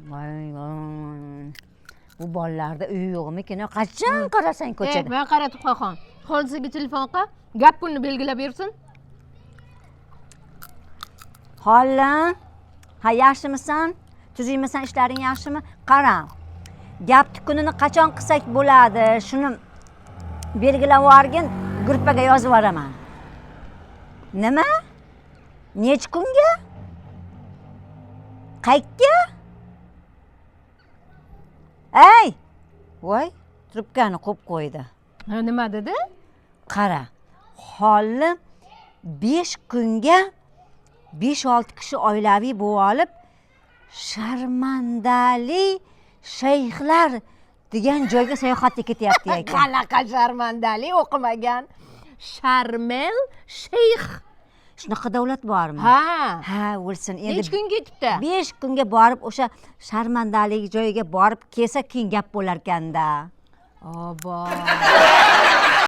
Voy. Bu bolalarda uy yo'qmikan? Qachon qarasang ko'chada? Men qaratib qo'yxon. Xolisiga telefon qil, gap kunni belgilab bersin. Xola, ha yaxshimisan? Tuzingmisan, ishlaring yaxshimi? Qara. Gapni kunini qachon qilsak bo'ladi? Shuni belgilab yuborgin, gruppaga yozib yuboraman. Nima? Necha kunga? Qayerga? Ey! Voy, trubkani qo'yib qo'ydi. Nima dedi? Qara, holi 5 kunga 5-6 kishi oilaviy bo'lib olib, Sharmandali shayxlar degan joyga sayohatga ketyapti ekan. Qanaqa sharmandali o'qimagan. Sharmel shayx. Shunaqa davlat bormi? Ha, o'lsin. Endi Necha kun ketibdi? 5 kunga borib o'sha sharmandalik joyiga borib kelsa keyin gap bo'lar ekanda. Obo.